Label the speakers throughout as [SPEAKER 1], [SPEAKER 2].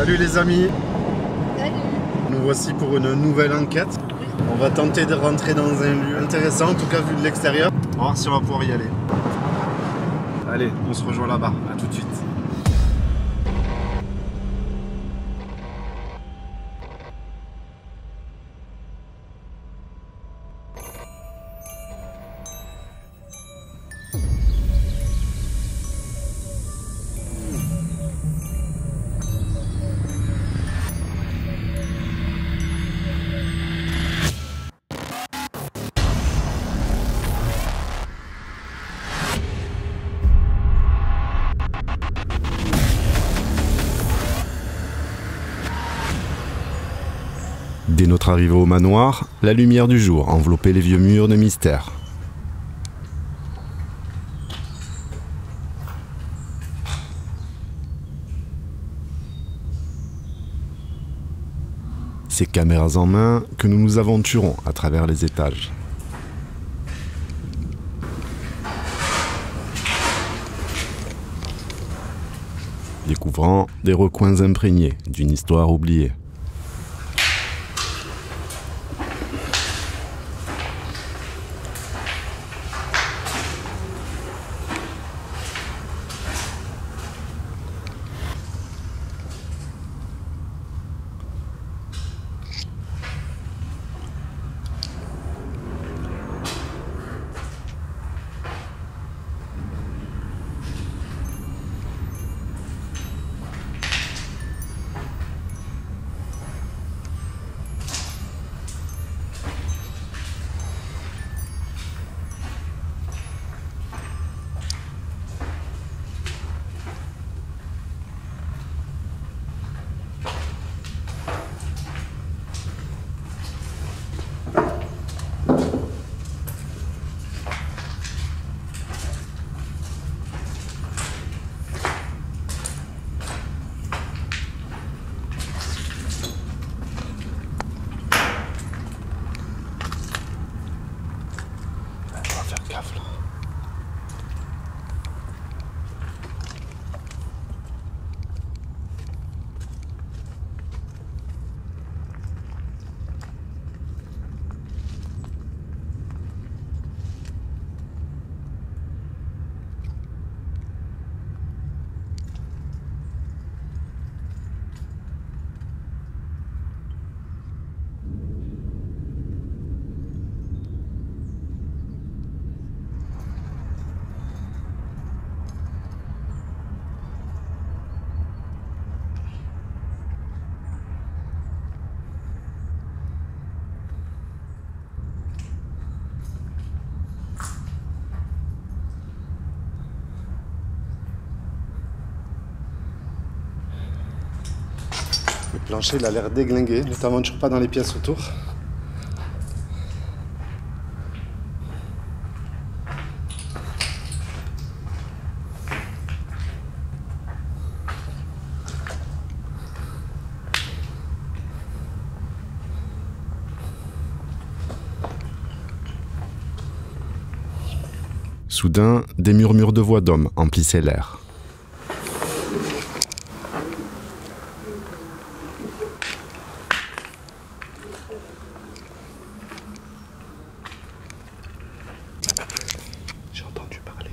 [SPEAKER 1] Salut les amis.
[SPEAKER 2] Salut.
[SPEAKER 1] Nous voici pour une nouvelle enquête. On va tenter de rentrer dans un lieu intéressant, en tout cas vu de l'extérieur. On va voir si on va pouvoir y aller. Allez, on se rejoint là-bas. À tout de suite. Dès notre arrivée au manoir, la lumière du jour enveloppait les vieux murs de mystère. Ces caméras en main que nous nous aventurons à travers les étages. Découvrant des recoins imprégnés d'une histoire oubliée. Le plancher il a l'air déglingué, ne t'aventure pas dans les pièces autour. Soudain, des murmures de voix d'hommes emplissaient l'air. J'ai entendu parler.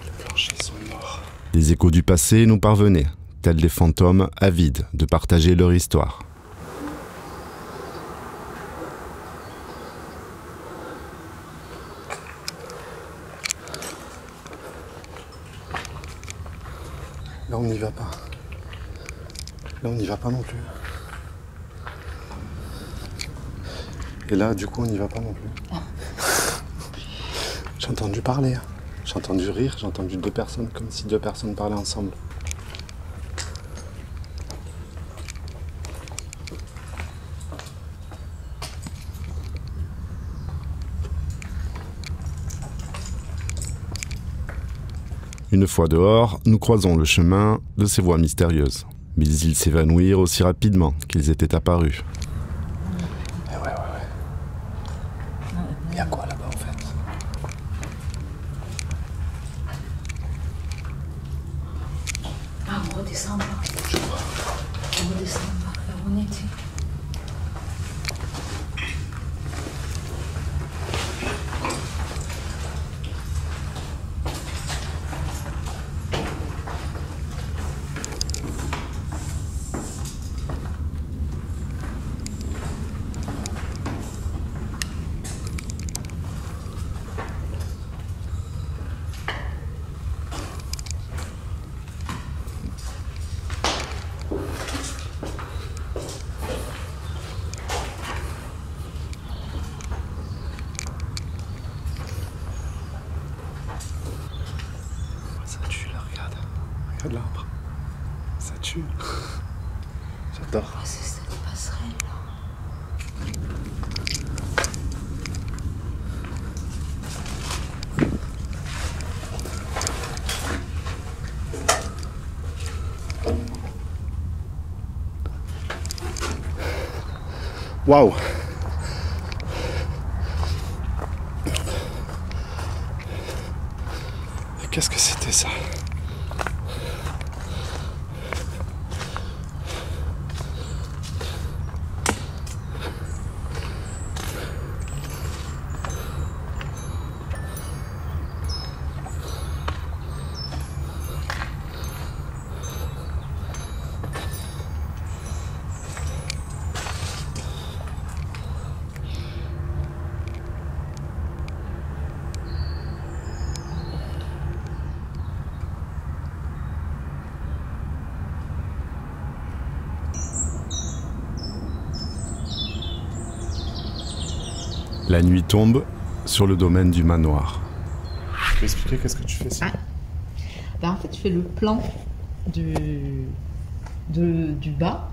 [SPEAKER 1] Les planchers sont morts. Les échos du passé nous parvenaient, tels des fantômes avides de partager leur histoire. Là on n'y va pas. Là on n'y va pas non plus. Et là du coup on n'y va pas non plus. J'ai entendu parler. J'ai entendu rire, j'ai entendu deux personnes, comme si deux personnes parlaient ensemble. Une fois dehors, nous croisons le chemin de ces voix mystérieuses. Mais ils s'évanouirent aussi rapidement qu'ils étaient apparus. Ouais. Il y a quoi là-bas en fait?
[SPEAKER 2] redescends là. On redescend là, là où on était.
[SPEAKER 1] Regarde l'arbre. Ça tue. J'adore.
[SPEAKER 2] Oh, c'est cette passerelle là.
[SPEAKER 1] Waouh. Qu'est-ce que c'était ça? La nuit tombe sur le domaine du manoir. Tu peux expliquer qu'est-ce que tu fais ça?
[SPEAKER 2] En fait, je fais le plan du bas.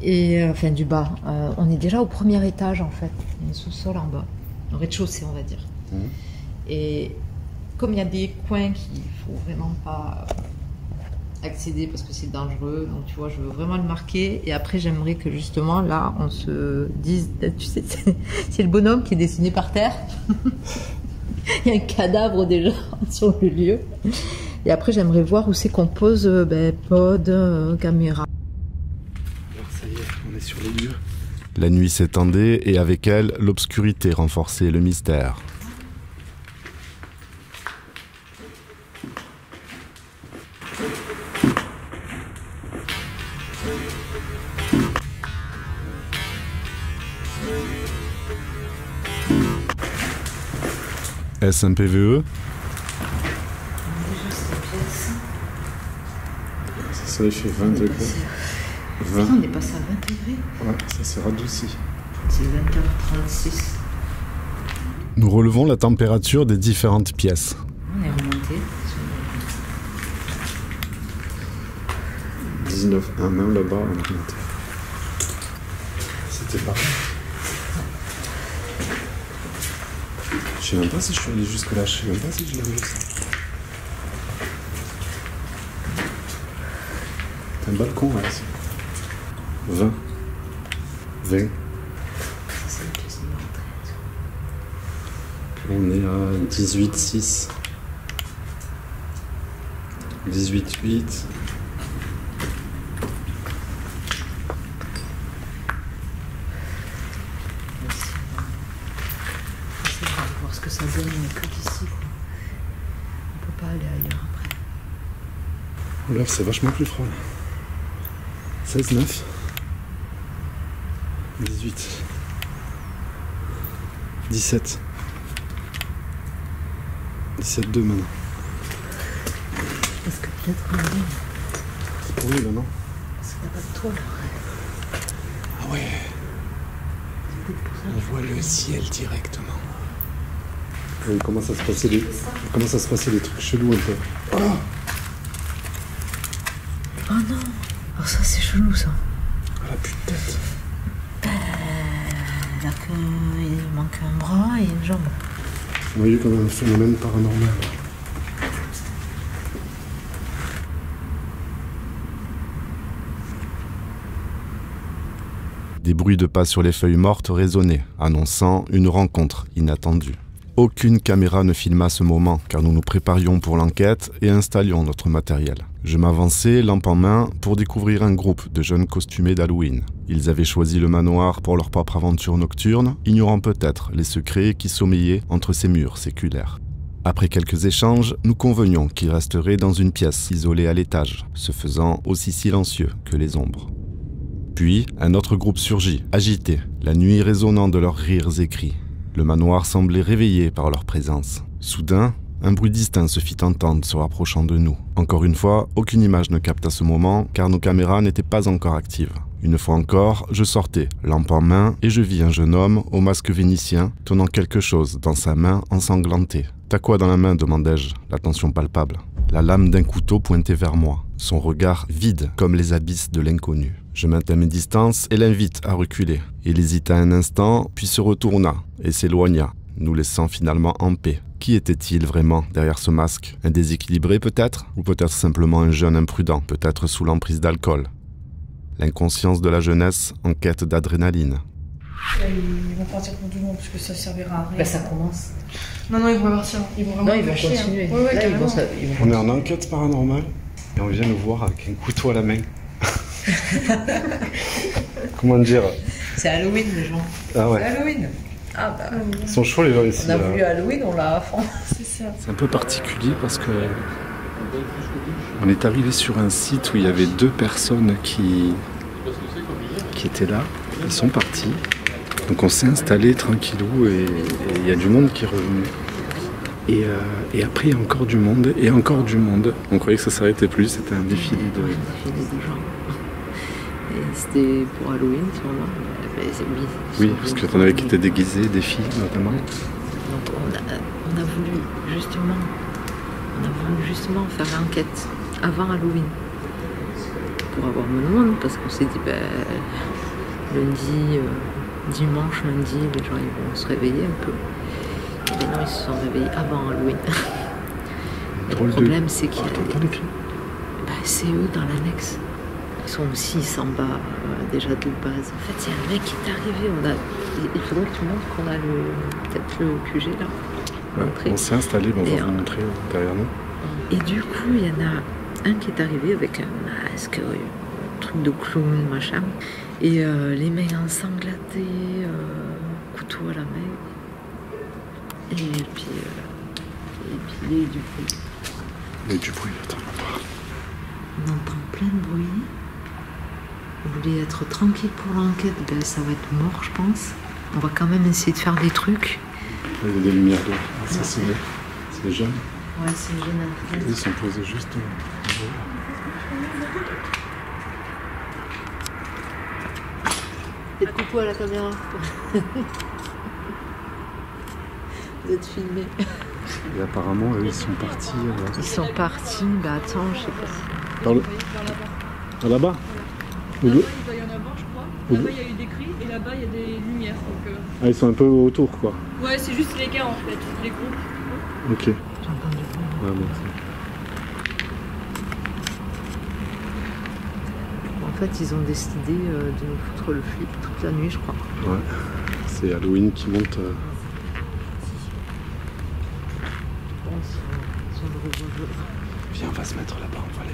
[SPEAKER 2] Et enfin du bas. On est déjà au premier étage en fait. Il y a un sous-sol en bas. Au rez-de-chaussée on va dire. Et comme il y a des coins qu'il faut vraiment pas accéder parce que c'est dangereux, donc tu vois, je veux vraiment le marquer. Et après j'aimerais que justement là on se dise, tu sais, c'est le bonhomme qui est dessiné par terre. Il y a un cadavre déjà sur le lieu. Et après j'aimerais voir où c'est qu'on pose pod, caméra.
[SPEAKER 1] Alors ça y est, on est sur les lieux. La nuit s'étendait et avec elle l'obscurité renforçait le mystère. Est-ce un PVE? Ça, il fait 20 degrés. 20.
[SPEAKER 2] On est passé à 20 degrés.
[SPEAKER 1] Ouais, ça s'est radouci.
[SPEAKER 2] C'est 20h36.
[SPEAKER 1] Nous relevons la température des différentes pièces.
[SPEAKER 2] On est remonté.
[SPEAKER 1] 19. Ah, même là-bas, on est remonté. C'était parfait. Je sais même pas si je suis allé jusque là, je sais même pas si je l'ai vu ça. C'est un balcon là ici. 20. 20.
[SPEAKER 2] C'est une pièce numéro 13.
[SPEAKER 1] On est à 18,6. 18,8.
[SPEAKER 2] Voir ce que ça donne que d'ici. On peut pas aller ailleurs après.
[SPEAKER 1] Oh là, c'est vachement plus froid. 16,9. 18. 17. 17,2 maintenant.
[SPEAKER 2] Parce que peut-être qu'on est.
[SPEAKER 1] C'est pour nous là, non?
[SPEAKER 2] Parce qu'il n'y a pas de toit là.
[SPEAKER 1] Ah ouais.
[SPEAKER 2] C'est peut-être pour ça.
[SPEAKER 1] On voit le ciel directement. Il commence à se passer des, trucs chelous un peu. Oh,
[SPEAKER 2] Oh non. Oh ça c'est chelou ça.
[SPEAKER 1] la putain.
[SPEAKER 2] Là il manque un bras et une jambe.
[SPEAKER 1] On a eu comme un phénomène paranormal. Des bruits de pas sur les feuilles mortes résonnaient, annonçant une rencontre inattendue. Aucune caméra ne filma ce moment, car nous nous préparions pour l'enquête et installions notre matériel. Je m'avançais, lampe en main, pour découvrir un groupe de jeunes costumés d'Halloween. Ils avaient choisi le manoir pour leur propre aventure nocturne, ignorant peut-être les secrets qui sommeillaient entre ces murs séculaires. Après quelques échanges, nous convenions qu'ils resteraient dans une pièce isolée à l'étage, se faisant aussi silencieux que les ombres. Puis, un autre groupe surgit, agité, la nuit résonnant de leurs rires et cris. Le manoir semblait réveillé par leur présence. Soudain, un bruit distinct se fit entendre se rapprochant de nous. Encore une fois, aucune image ne capta ce moment, car nos caméras n'étaient pas encore actives. Une fois encore, je sortais, lampe en main, et je vis un jeune homme au masque vénitien, tenant quelque chose dans sa main ensanglantée. « T'as quoi dans la main ?» demandai-je, l'attention palpable. La lame d'un couteau pointait vers moi, son regard vide comme les abysses de l'inconnu. Je maintenis mes distances et l'invite à reculer. Il hésita un instant, puis se retourna et s'éloigna, nous laissant finalement en paix. Qui était-il vraiment derrière ce masque? Un déséquilibré peut-être? Ou peut-être simplement un jeune imprudent, peut-être sous l'emprise d'alcool? L'inconscience de la jeunesse en quête d'adrénaline.
[SPEAKER 3] Ils vont partir pour tout le monde parce que ça servira à rien.
[SPEAKER 2] Bah ça commence.
[SPEAKER 3] Non, ils vont partir. Ils vont vraiment
[SPEAKER 2] continuer.
[SPEAKER 3] Ouais,
[SPEAKER 2] Là,
[SPEAKER 3] carrément.
[SPEAKER 1] On est en enquête paranormale et on vient nous voir avec un couteau à la main. Comment dire?
[SPEAKER 2] C'est Halloween les gens.
[SPEAKER 1] Ah ouais.
[SPEAKER 2] C'est Halloween. Ah bah.
[SPEAKER 1] Ils sont chauds les gens ici.
[SPEAKER 2] On a voulu Halloween, on l'a à fond.
[SPEAKER 3] C'est ça.
[SPEAKER 4] C'est un peu particulier parce que on est arrivé sur un site où il y avait 2 personnes qui étaient là. Ils sont partis. Donc on s'est installé tranquillou et il y a du monde qui est revenu. Et après il y a encore du monde et encore du monde. On croyait que ça s'arrêtait plus, c'était un défilé de
[SPEAKER 2] gens. Et c'était pour Halloween sûrement.
[SPEAKER 4] Oui, parce que t'en avais qui étaient déguisés, des filles notamment.
[SPEAKER 2] Donc on a voulu justement faire l'enquête avant Halloween. Pour avoir moins de monde, parce qu'on s'est dit lundi, dimanche, lundi, les gens ils vont se réveiller un peu. Et non, ils se sont réveillés avant Halloween. Le problème c'est qu'il y a c'est eux dans l'annexe. Ils sont aussi sans bas déjà de base. En fait, il y a un mec qui est arrivé. Il faudrait que tu montres qu'on a peut-être le QG là.
[SPEAKER 4] Ouais, on s'est installé, on va vous montrer derrière nous.
[SPEAKER 2] Et du coup, il y en a un qui est arrivé avec un masque, un truc de clown, machin. Et les mains ensanglantées, couteau à la main. Et puis il y a eu du bruit.
[SPEAKER 4] Il y a eu du bruit, attends, on va voir.
[SPEAKER 2] On entend plein de bruit. On voulait être tranquille pour l'enquête, ben ça va être mort je pense. On va quand même essayer de faire des trucs.
[SPEAKER 4] Il y a des lumières d'eau. Ça c'est les jeunes.
[SPEAKER 2] Ouais, c'est les jeunes.
[SPEAKER 4] Ils sont posés juste
[SPEAKER 2] Faites coucou à la caméra. Vous êtes filmés.
[SPEAKER 4] Et apparemment, eux, ils sont partis.
[SPEAKER 2] Ils sont partis, bah attends, je sais pas.
[SPEAKER 4] Par le... Là-bas
[SPEAKER 3] Là-bas, il doit y en avoir, je crois. Là-bas, il y a eu des cris et là-bas, il y a des lumières. Donc,
[SPEAKER 4] Ah, ils sont un peu autour, quoi.
[SPEAKER 3] ouais, c'est juste les gars en fait, les groupes.
[SPEAKER 4] Ok.
[SPEAKER 2] J'entends du bruit.
[SPEAKER 4] Ouais, bon,
[SPEAKER 2] En fait, ils ont décidé de nous foutre le flip toute la nuit, je crois.
[SPEAKER 4] ouais. C'est Halloween qui monte. Viens, on va se mettre là-bas, on va aller.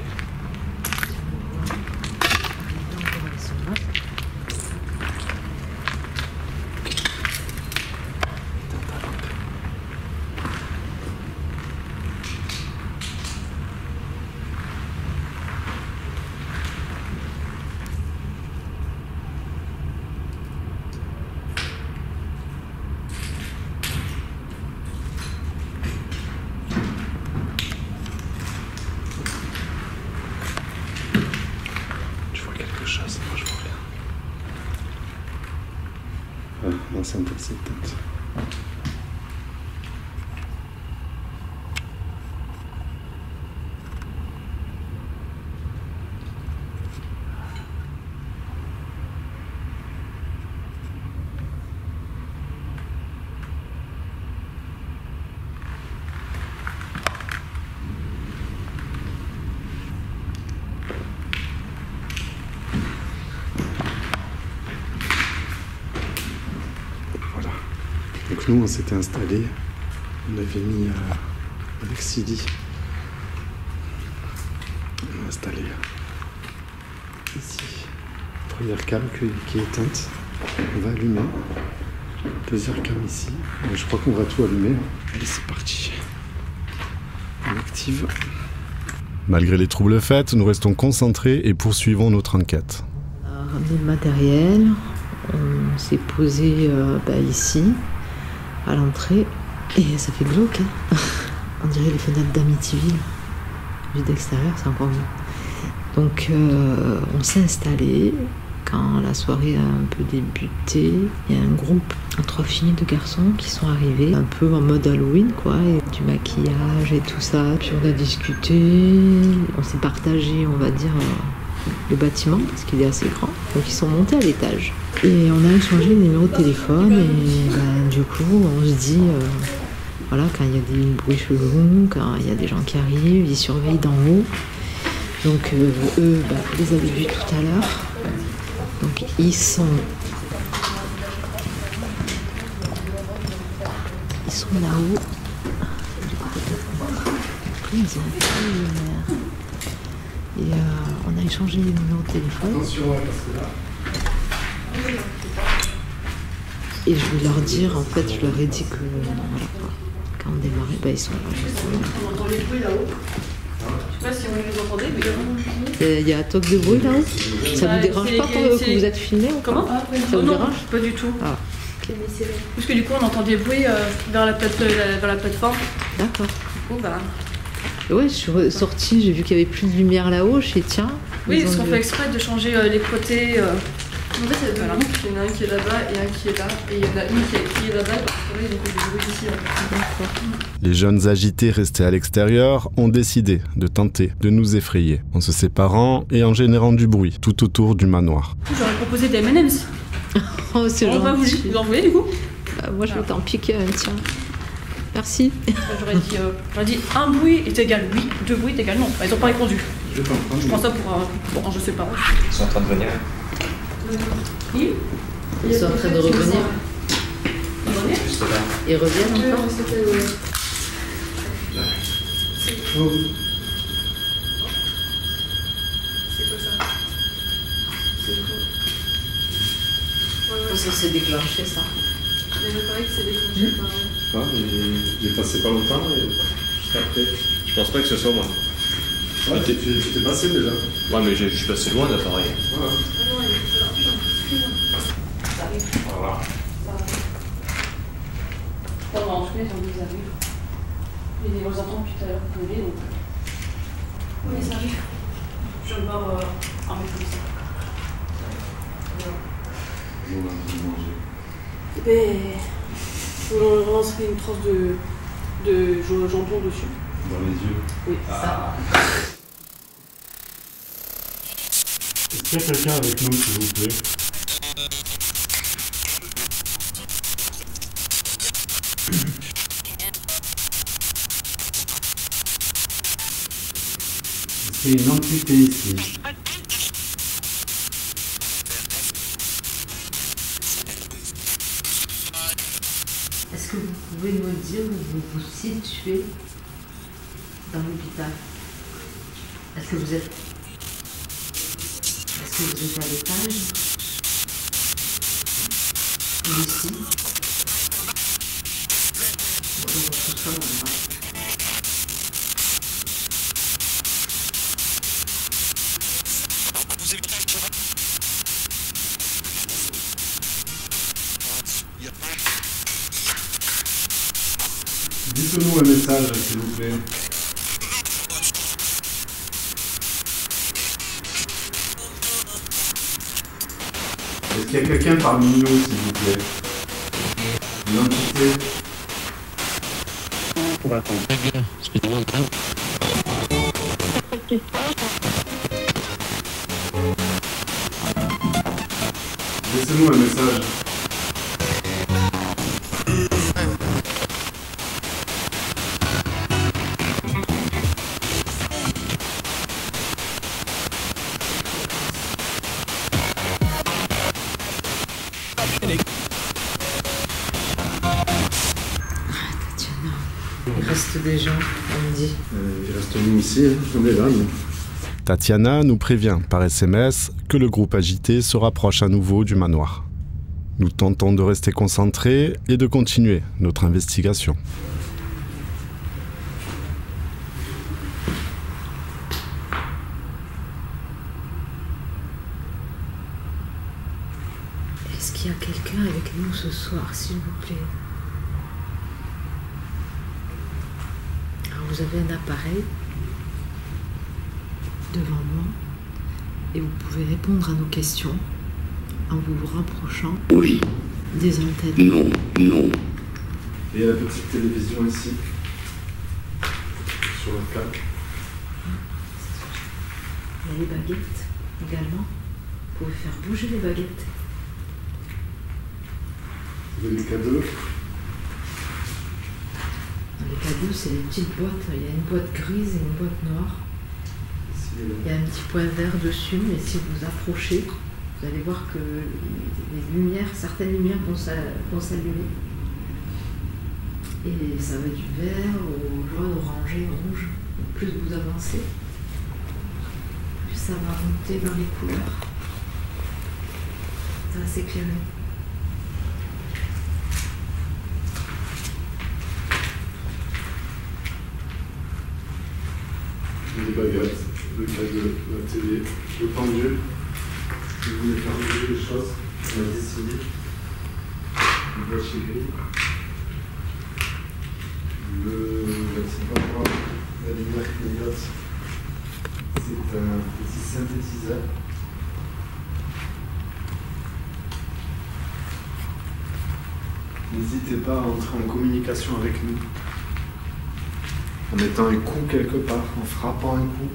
[SPEAKER 4] Moi je vois rien. Ah, non, c'est un peu de cette tête. Donc nous on s'était installés On avait mis avec Sidi. On va installer ici. Première cam qui est éteinte. On va allumer. Deuxième cam ici. Et je crois qu'on va tout allumer. Allez, c'est parti. On active.
[SPEAKER 1] Malgré les troubles faits, nous restons concentrés et poursuivons notre enquête.
[SPEAKER 2] On a ramené le matériel. On s'est posé ici, à l'entrée. Et ça fait glauque, hein. On dirait les fenêtres d'Amityville. Vu d'extérieur, c'est encore mieux. Donc, on s'est installé. Quand la soirée a un peu débuté, il y a un groupe, 3 filles, 2 garçons qui sont arrivés, un peu en mode Halloween, quoi, et du maquillage et tout ça. Puis on a discuté, on s'est partagé, on va dire, le bâtiment, parce qu'il est assez grand. Donc ils sont montés à l'étage. Et on a échangé les numéros de téléphone, et du coup, on se dit, voilà, quand il y a des bruits chelous, quand il y a des gens qui arrivent, ils surveillent d'en haut. Donc eux, vous les avez vus tout à l'heure. Donc ils sont là-haut. Après, ils ont fait lumière. Et on a échangé les numéros de téléphone. Et je vais leur dire, en fait, je leur ai dit que voilà, quand on démarrait, ils sont là.
[SPEAKER 3] On entend les bruits là-haut. Je sais pas si on les entendait, mais
[SPEAKER 2] il y a un toc de bruit là-haut. Ça vous dérange pas que vous êtes filmé ou
[SPEAKER 3] comment?
[SPEAKER 2] Ça vous dérange?
[SPEAKER 3] Pas du tout.
[SPEAKER 2] Ah.
[SPEAKER 3] Parce que du coup on entend des bruits vers la plateforme.
[SPEAKER 2] D'accord.
[SPEAKER 3] Du coup,
[SPEAKER 2] ouais, je suis sortie, j'ai vu qu'il y avait plus de lumière là-haut, je sais tiens.
[SPEAKER 3] Oui, parce qu'on fait exprès de changer les côtés. En fait, il y a deux groupes, il y en a un qui est là-bas et un qui est là. Et il y en a une qui est là-bas, parce que là, ils ont fait des bruits ici.
[SPEAKER 2] D'accord.
[SPEAKER 1] Les jeunes agités restés à l'extérieur ont décidé de tenter de nous effrayer en se séparant et en générant du bruit tout autour du manoir.
[SPEAKER 3] J'aurais proposé des M&M's.
[SPEAKER 2] Oh, c'est gentil.
[SPEAKER 3] On va vous en voulez du coup?
[SPEAKER 2] Moi, je vais t'en piquer un, tiens. Merci.
[SPEAKER 3] J'aurais dit un bruit est égal oui, 2 bruits est égal non. Ils n'ont pas répondu. Je prends ça pour un je sais pas.
[SPEAKER 5] Ils sont en train de venir.
[SPEAKER 3] Oui.
[SPEAKER 2] Ils sont en train de revenir.
[SPEAKER 5] Juste là.
[SPEAKER 2] Ils reviennent encore.
[SPEAKER 3] C'est quoi ça? C'est quoi?
[SPEAKER 2] Ça s'est déclenché, ça.
[SPEAKER 3] Mais il paraît que c'est déclenché par...
[SPEAKER 4] Ah, il est passé pas longtemps et juste après.
[SPEAKER 5] Je pense pas que ce soit moi.
[SPEAKER 4] Ouais, tu t'es passé déjà.
[SPEAKER 5] Ouais, mais je suis passé loin de l'appareil.
[SPEAKER 4] Voilà.
[SPEAKER 3] Ah non, il est là. Ça arrive.
[SPEAKER 5] Voilà.
[SPEAKER 3] Pendant en tout cas, ils arrivent. Et on les entend depuis tout à l'heure gueuler, donc... Oui, ça arrive. Je vais le voir un peu comme ça. On lancerait une trace de jambon dessus.
[SPEAKER 4] Dans les yeux.
[SPEAKER 3] Oui, ça.
[SPEAKER 1] Est-ce qu'il y a quelqu'un avec nous, s'il vous plaît? C'est une entité ici.
[SPEAKER 2] Est-ce que vous pouvez me dire où vous vous situez dans l'hôpital? Est-ce que vous êtes à l'étage? Ou ici? Ou dans votre sous-sol en bas?
[SPEAKER 1] Dites-nous un message, s'il vous plaît. Est-ce qu'il y a quelqu'un parmi nous, s'il vous plaît? Une entité?
[SPEAKER 5] On va attendre.
[SPEAKER 1] Laissez-nous un message.
[SPEAKER 2] Tatiana. Il reste des gens, on me dit.
[SPEAKER 4] Il reste nous ici, hein. On est là, nous.
[SPEAKER 1] Tatiana nous prévient par SMS que le groupe agité se rapproche à nouveau du manoir. Nous tentons de rester concentrés et de continuer notre investigation.
[SPEAKER 2] Est-ce qu'il y a quelqu'un avec nous ce soir, s'il vous plaît? Alors vous avez un appareil devant moi et vous pouvez répondre à nos questions en vous rapprochant des antennes.
[SPEAKER 4] Et il y a la petite télévision ici, sur la table.
[SPEAKER 2] Il y a les baguettes également. Vous pouvez faire bouger les baguettes.
[SPEAKER 4] Vous avez les cadeaux.
[SPEAKER 2] Les cadeaux, c'est les petites boîtes. Il y a une boîte grise et une boîte noire. Il y a un petit point vert dessus, mais si vous approchez, vous allez voir que les lumières, certaines lumières vont s'allumer. Et ça va du vert au jaune, orangé, rouge. Plus vous avancez, plus ça va monter dans les couleurs. Ça va s'éclairer.
[SPEAKER 4] Les baguettes, le cadeau, la télé, le pendule. Si vous voulez faire bouger les choses, on a décidé. Le gâchis gris. C'est pas quoi, la lumière clignote. C'est un petit synthétiseur. N'hésitez pas à entrer en communication avec nous. En mettant un coup quelque part, en frappant un coup.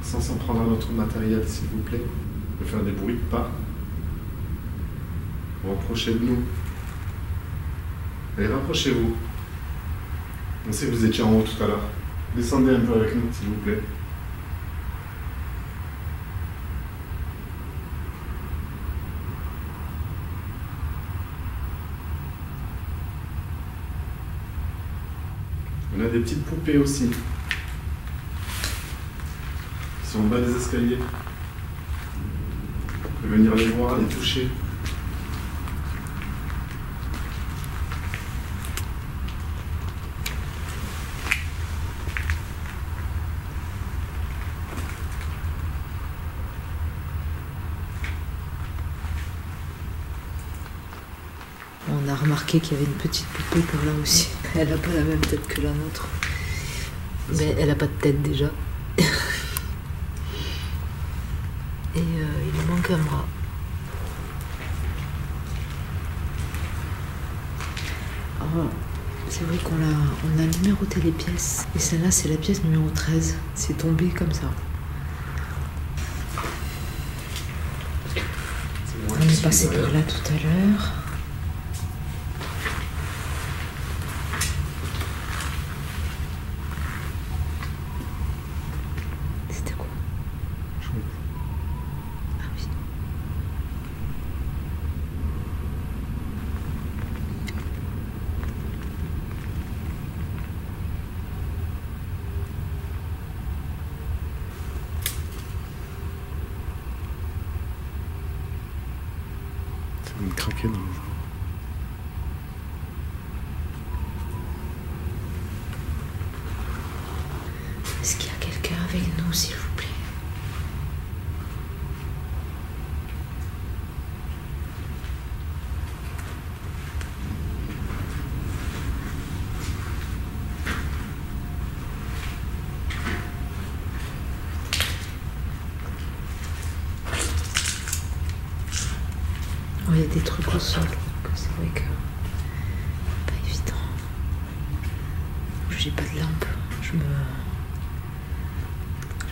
[SPEAKER 4] Sans s'en prendre à notre matériel, s'il vous plaît. De faire des bruits de pas. Rapprochez de nous. Allez, rapprochez-vous. On sait que vous étiez en haut tout à l'heure. Descendez un peu avec nous, s'il vous plaît. On a des petites poupées aussi. Qui sont en bas des escaliers. Vous pouvez venir les voir, les toucher.
[SPEAKER 2] On a remarqué qu'il y avait une petite poupée par là aussi. Elle n'a pas la même tête que la nôtre. Mais elle n'a pas de tête déjà. Et il lui manque un bras. Alors, c'est vrai qu'on a numéroté les pièces. Et celle-là, c'est la pièce numéro 13. C'est tombé comme ça. On est passé par là tout à l'heure.
[SPEAKER 4] Ça va me craquer dans le jeu.
[SPEAKER 2] Est-ce qu'il y a quelqu'un avec nous, s'il vous plaît? Oh, il y a des trucs au sol, c'est vrai que pas évident. J'ai pas de lampe. Je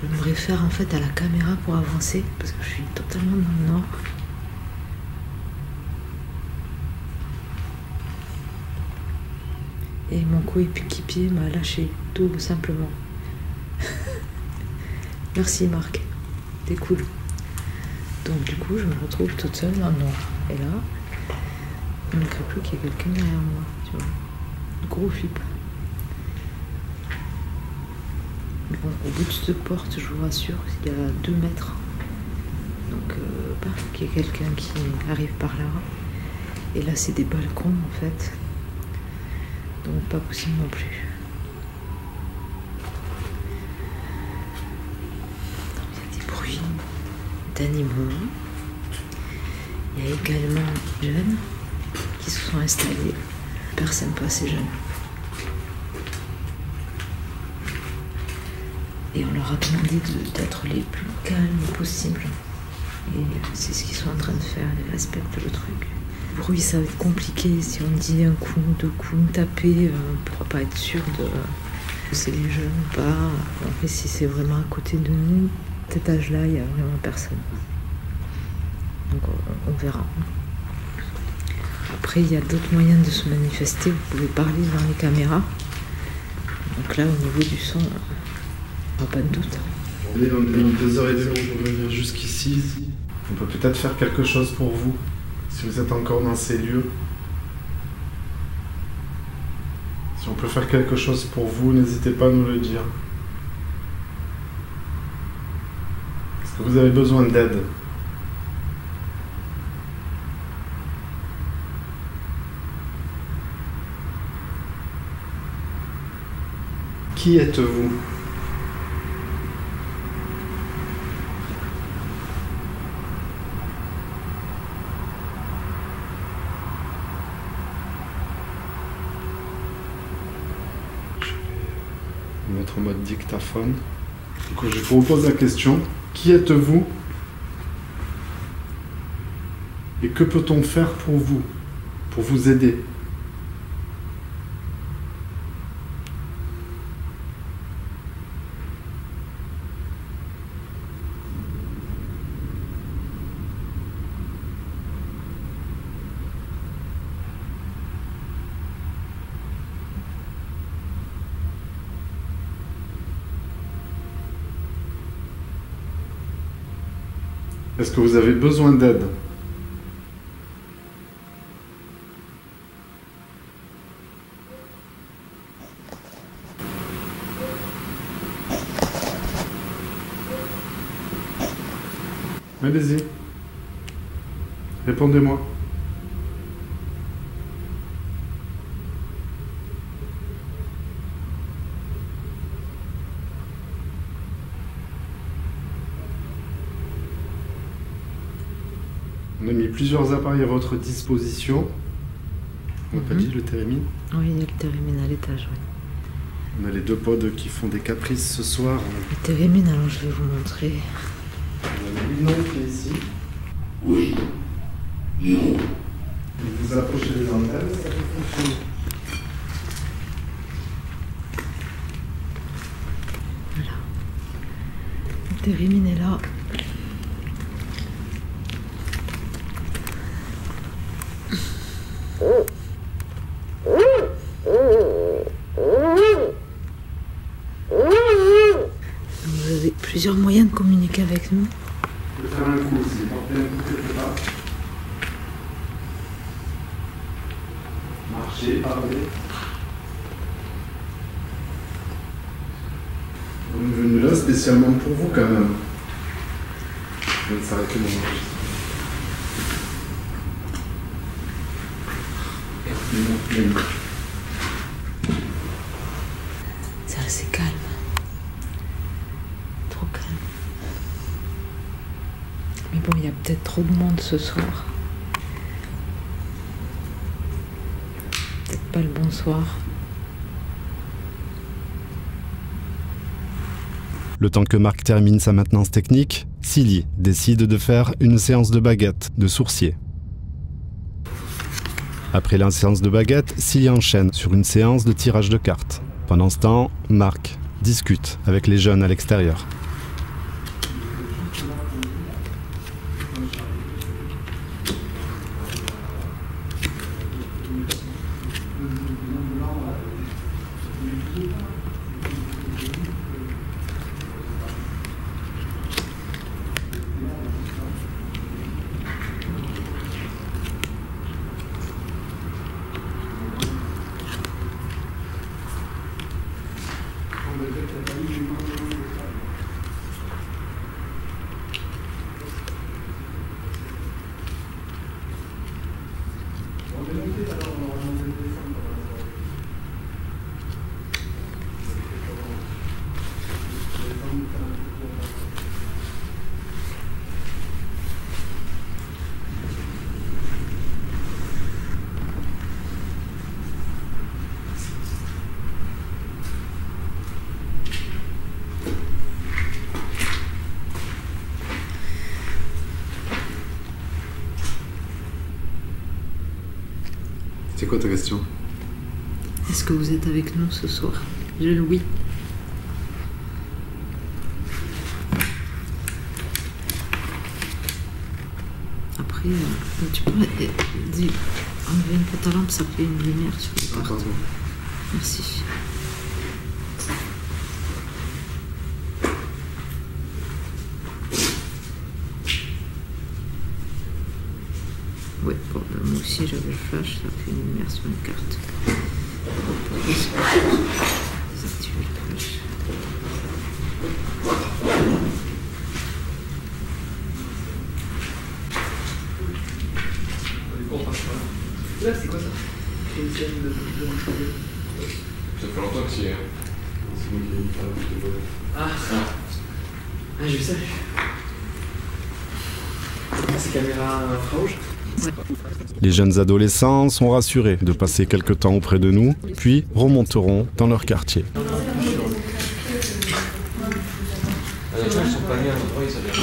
[SPEAKER 2] me réfère en fait à la caméra pour avancer parce que je suis totalement dans le noir. Et mon coéquipier m'a lâché tout simplement. Merci Marc, t'es cool. Donc du coup je me retrouve toute seule dans le noir. Et là, il ne manquerait plus qu'il y ait quelqu'un derrière moi, tu vois. Gros flip. Mais bon, au bout de cette porte, je vous rassure, il y a 2 mètres. Donc, qu'il y ait quelqu'un qui arrive par là. Et là, c'est des balcons, en fait. Donc, pas possible non plus. Il y a des bruits d'animaux. Il y a également des jeunes qui se sont installés. Personne pas assez jeune. Et on leur a demandé d'être les plus calmes possible. Et c'est ce qu'ils sont en train de faire, ils respectent le truc. Le bruit, ça va être compliqué. Si on dit un coup, 2 coups, taper, on ne pourra pas être sûr de c'est les jeunes ou pas. Après, si c'est vraiment à côté de nous, à cet âge-là, il n'y a vraiment personne. Donc on verra. Après, il y a d'autres moyens de se manifester. Vous pouvez parler devant les caméras. Donc là, au niveau du son, on n'a pas de doute.
[SPEAKER 1] On est 2h30 pour venir jusqu'ici. On peut peut-être faire quelque chose pour vous, si vous êtes encore dans ces lieux. Si on peut faire quelque chose pour vous, n'hésitez pas à nous le dire. Est-ce que vous avez besoin d'aide ? Qui êtes-vous ? Mettre en mode dictaphone. Donc, je vous repose la question, qui êtes-vous et que peut-on faire pour vous aider? Est-ce que vous avez besoin d'aide? Allez-y. Répondez-moi. On a mis plusieurs appareils à votre disposition. On n'a pas dit le térémine?
[SPEAKER 2] Oui, il y a le térémine à l'étage, oui.
[SPEAKER 1] On a les 2 pods qui font des caprices ce soir.
[SPEAKER 2] Le térémine, alors je vais vous montrer.
[SPEAKER 1] On a le binon qui est ici. Oui. Non. Vous approchez les antennes, ça peut fonctionner.
[SPEAKER 2] Voilà. Le térémine est là. Vous avez plusieurs moyens de communiquer avec nous.
[SPEAKER 1] Je vais faire un coup aussi, porter un coup quelque part. Marcher, parler. On est venu là spécialement pour vous quand même. Je vais s'arrêter mon enregistrement.
[SPEAKER 2] C'est assez calme. Trop calme. Mais bon, il y a peut-être trop de monde ce soir. Peut-être pas le bon soir.
[SPEAKER 1] Le temps que Marc termine sa maintenance technique, Silly décide de faire une séance de baguette, de sourcier. Après la séance de baguette, Silly enchaîne sur une séance de tirage de cartes. Pendant ce temps, Marc discute avec les jeunes à l'extérieur. C'est quoi ta question?
[SPEAKER 2] Est-ce que vous êtes avec nous ce soir? J'ai le oui. Après, tu peux enlever une peu ta lampe, ça fait une lumière sur les portes. Merci. Oui, bon, moi aussi j'avais le flash, ça fait une lumière sur une carte. Désactiver le flash.
[SPEAKER 6] Là, c'est quoi ça? Une scène de
[SPEAKER 5] Ça fait longtemps que c'est. C'est moi qui ai une femme qui te voit.
[SPEAKER 6] Ah, j'ai vu ça. C'est caméra infrarouge?
[SPEAKER 1] Les jeunes adolescents sont rassurés de passer quelque temps auprès de nous, puis remonteront dans leur quartier.
[SPEAKER 5] Les gens ils sont pas mis à l'endroit, ils avaient.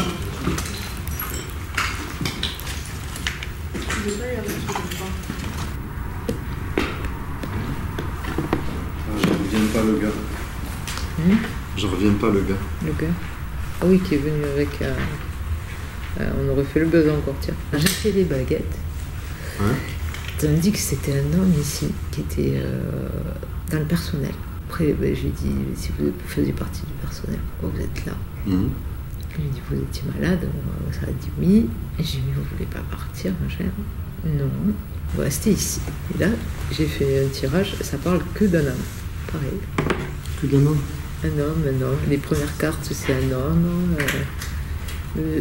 [SPEAKER 1] Je reviens pas le gars. Je reviens pas le gars.
[SPEAKER 2] Le gars. Ah oui, qui est venu avec... on aurait fait le buzz encore, tiens. J'ai fait des baguettes.
[SPEAKER 1] Ouais.
[SPEAKER 2] On me dit que c'était un homme ici, qui était dans le personnel. Après, ben, j'ai dit, si vous faisiez partie du personnel, pourquoi vous êtes là? Il m'a dit, vous étiez malade? Ça a dit oui. Et j'ai dit, mais vous voulez pas partir, machin? Non, vous restez ici. Et là, j'ai fait un tirage, ça parle que d'un homme. Pareil.
[SPEAKER 1] Que d'un homme?
[SPEAKER 2] Un homme. Les premières cartes, c'est un homme.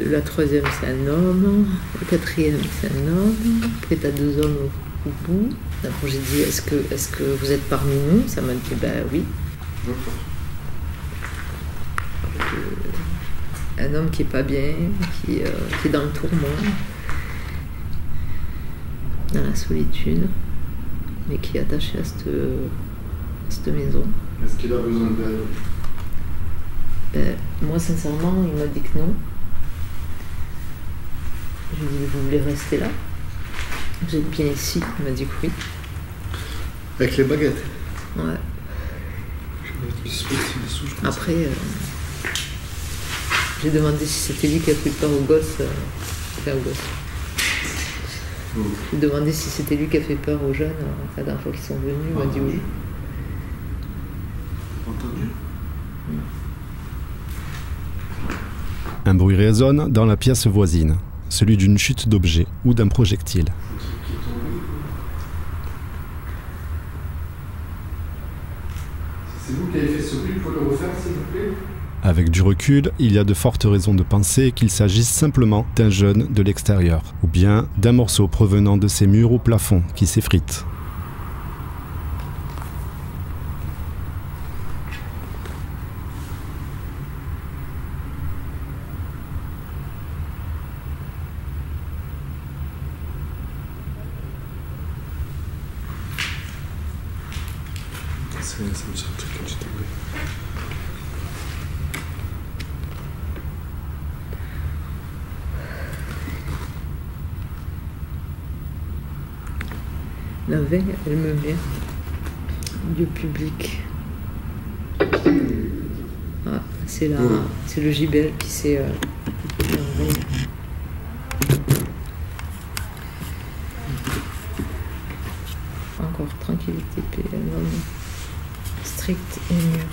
[SPEAKER 2] La troisième, c'est un homme. Le quatrième, c'est un homme. Après, t'as deux hommes au bout. Après, j'ai dit, est-ce que vous êtes parmi nous? Ça m'a dit, ben oui. Un homme qui est pas bien, qui est dans le tourment, dans la solitude, mais qui est attaché à cette maison.
[SPEAKER 1] Est-ce qu'il a besoin d'aide?
[SPEAKER 2] Ben, moi, sincèrement, il m'a dit que non. Je lui ai dit, vous voulez rester là? Vous êtes bien ici? Il m'a dit que oui.
[SPEAKER 1] Avec les baguettes?
[SPEAKER 2] Ouais. Après, j'ai demandé si c'était lui qui a fait peur aux gosses. J'ai demandé si c'était lui qui a fait peur aux jeunes la dernière fois qu'ils sont venus. Il m'a dit oui.
[SPEAKER 1] Entendu? Un bruit résonne dans la pièce voisine, celui d'une chute d'objet ou d'un projectile.
[SPEAKER 7] C'est vous qui avez fait ce bruit, pour le refaire s'il vous plaît?
[SPEAKER 1] Avec du recul, il y a de fortes raisons de penser qu'il s'agisse simplement d'un jeune de l'extérieur, ou bien d'un morceau provenant de ces murs au plafond qui s'effritent.
[SPEAKER 4] Ça me sort un truc quand j'étais tombé.
[SPEAKER 2] La veille, elle me met lieu public. Ah, c'est le JBL qui s'est envoyé. Encore tranquillité, paix, non, strict et mûr.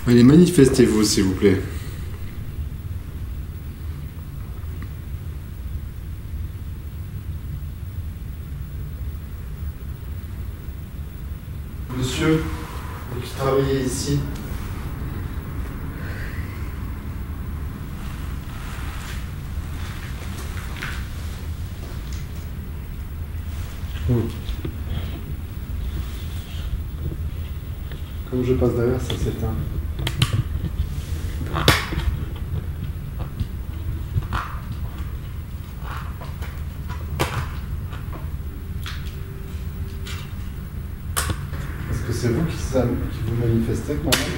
[SPEAKER 1] Allez, manifestez-vous, s'il vous plaît.
[SPEAKER 7] Monsieur, vous qui travaillez ici,
[SPEAKER 1] Comme je passe derrière, ça s'éteint.
[SPEAKER 7] est-ce que c'est vous qui vous manifestez quand même?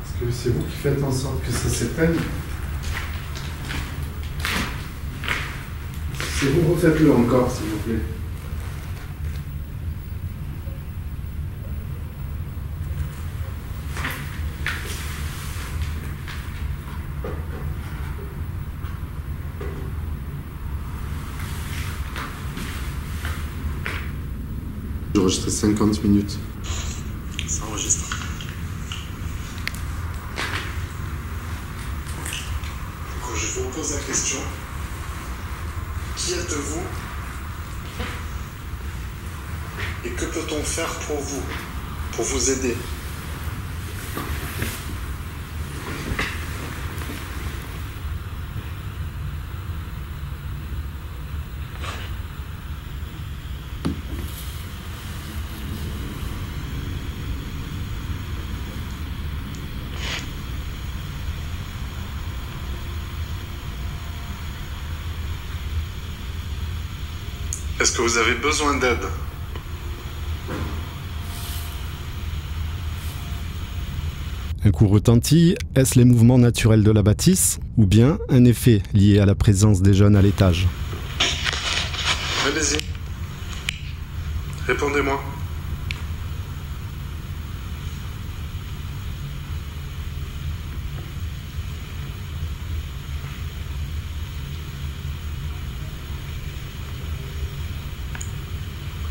[SPEAKER 7] Est-ce que c'est vous qui faites en sorte que ça s'éteigne? C'est vous, refaites-le encore, s'il vous plaît.
[SPEAKER 1] J'ai enregistré 50 minutes.
[SPEAKER 7] Ça enregistre. Quand je vous pose la question, qui êtes-vous et que peut-on faire pour vous aider? Est-ce que vous avez besoin d'aide?
[SPEAKER 1] Un coup retentit, est-ce les mouvements naturels de la bâtisse ou bien un effet lié à la présence des jeunes à l'étage?
[SPEAKER 7] Allez-y. Répondez-moi.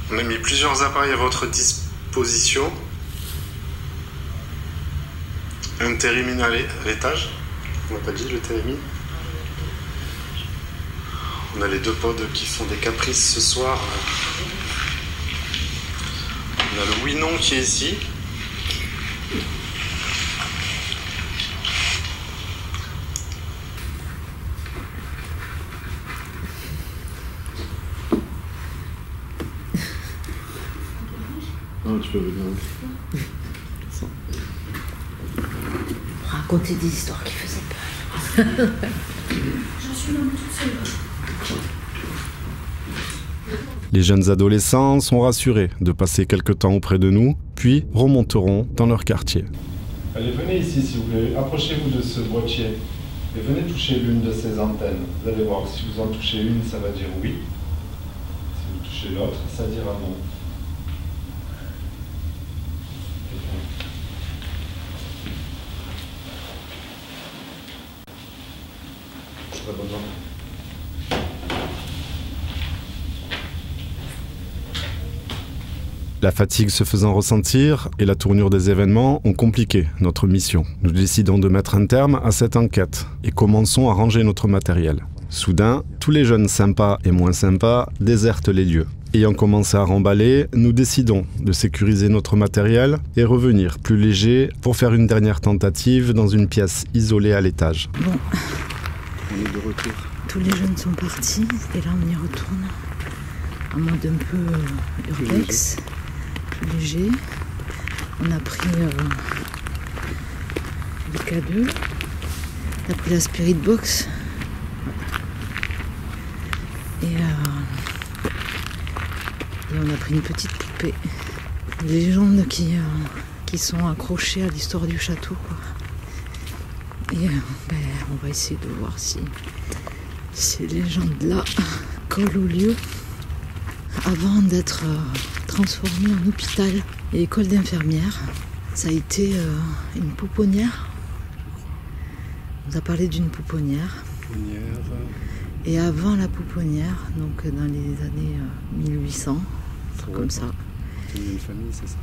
[SPEAKER 7] On a mis plusieurs appareils à votre disposition. Un térémine à l'étage. On n'a pas dit le térémine. On a les deux pods qui font des caprices ce soir. On a le oui-non qui est ici.
[SPEAKER 1] Non, tu peux venir.
[SPEAKER 2] Raconter des histoires qui faisaient peur.
[SPEAKER 3] J'en suis même toute seule.
[SPEAKER 1] Les jeunes adolescents sont rassurés de passer quelque temps auprès de nous, puis remonteront dans leur quartier.
[SPEAKER 7] Allez, venez ici s'il vous plaît. Approchez-vous de ce boîtier et venez toucher l'une de ces antennes. Vous allez voir, si vous en touchez une, ça va dire oui. Si vous touchez l'autre, ça dira non. Très bonne journée.
[SPEAKER 1] La fatigue se faisant ressentir et la tournure des événements ont compliqué notre mission. Nous décidons de mettre un terme à cette enquête et commençons à ranger notre matériel. Soudain, tous les jeunes sympas et moins sympas désertent les lieux. Ayant commencé à remballer, nous décidons de sécuriser notre matériel et revenir plus léger pour faire une dernière tentative dans une pièce isolée à l'étage.
[SPEAKER 2] Bon,
[SPEAKER 4] On est de retour.
[SPEAKER 2] tous les jeunes sont partis et là on y retourne. En mode un peu urbex, plus léger. On a pris le K2. On a pris la Spirit Box. Et on a pris une petite poupée. Des légendes qui sont accrochées à l'histoire du château, quoi. Et on va essayer de voir si ces légendes-là collent au lieu avant d'être transformées en hôpital et école d'infirmière. Ça a été une pouponnière. On nous a parlé d'une pouponnière. Et avant la pouponnière, donc dans les années 1800, comme ça.
[SPEAKER 4] Il y a une famille, c'est ça?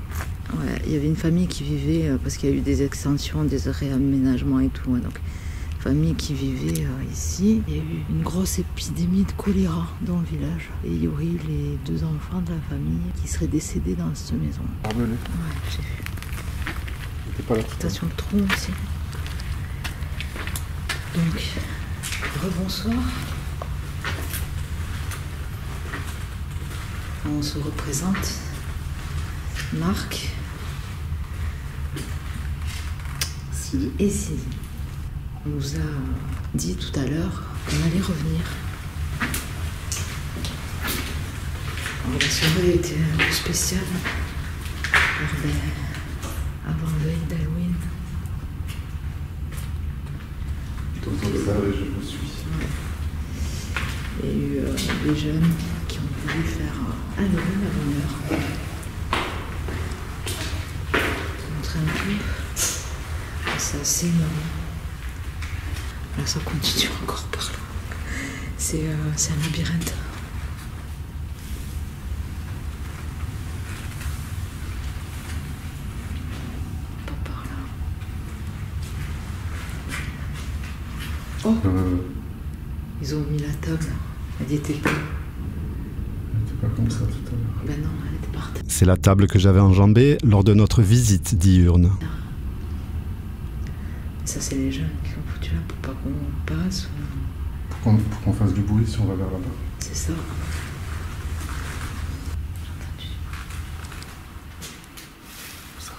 [SPEAKER 2] Ouais, il y avait une famille qui vivait, parce qu'il y a eu des extensions, des réaménagements et tout, donc famille qui vivait ici. Il y a eu une grosse épidémie de choléra dans le village. Et il y aurait eu les 2 enfants de la famille qui seraient décédés dans cette maison.
[SPEAKER 4] Barbelé.
[SPEAKER 2] Ouais, j'ai vu.
[SPEAKER 4] T'es pas là.
[SPEAKER 2] Station de tronc aussi. Donc, rebonsoir. On se représente. Marc et Céline. On nous a dit tout à l'heure qu'on allait revenir. Alors, la soirée était un peu spéciale. Avant l'œil d'Halloween.
[SPEAKER 7] Donc, ça, je vous suis.
[SPEAKER 2] Il y a eu des jeunes qui ont voulu faire Halloween avant l'heure. Je vais vous montrer un peu. C'est assez énorme. Là, ça continue encore par là. C'est un labyrinthe. Pas par là. Oh, ils ont mis la table. Elle était pas.
[SPEAKER 4] Elle n'était pas comme ça tout à l'heure.
[SPEAKER 2] Ben non, elle était par terre.
[SPEAKER 1] C'est la table que j'avais enjambée lors de notre visite diurne.
[SPEAKER 2] Ça, c'est les jeunes qui l'ont foutu là pour pas qu'on passe.
[SPEAKER 4] Pour qu'on fasse du bruit si on va vers là-bas.
[SPEAKER 2] C'est ça.
[SPEAKER 4] Ça.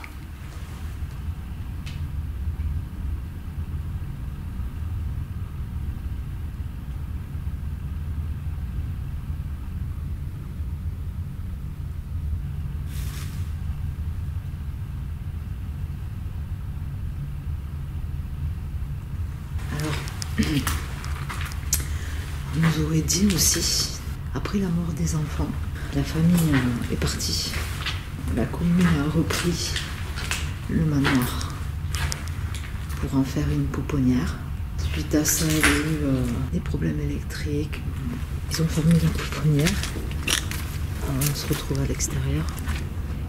[SPEAKER 2] On nous aurait dit aussi, après la mort des enfants, la famille est partie. La commune a repris le manoir pour en faire une pouponnière. Suite à ça, il y a eu des problèmes électriques. Ils ont fermé la pouponnière. On se retrouve à l'extérieur.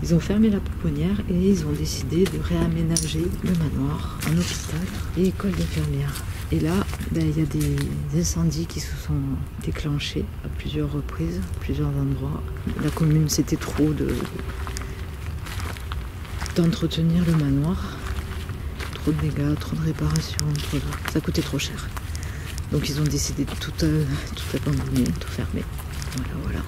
[SPEAKER 2] Ils ont fermé la pouponnière et ils ont décidé de réaménager le manoir en hôpital et école d'infirmière. Et là, il y a des incendies qui se sont déclenchés à plusieurs reprises, à plusieurs endroits. La commune, c'était trop d'entretenir le manoir. Trop de dégâts, trop de réparations, ça coûtait trop cher. Donc ils ont décidé de tout abandonner, tout fermer. Voilà.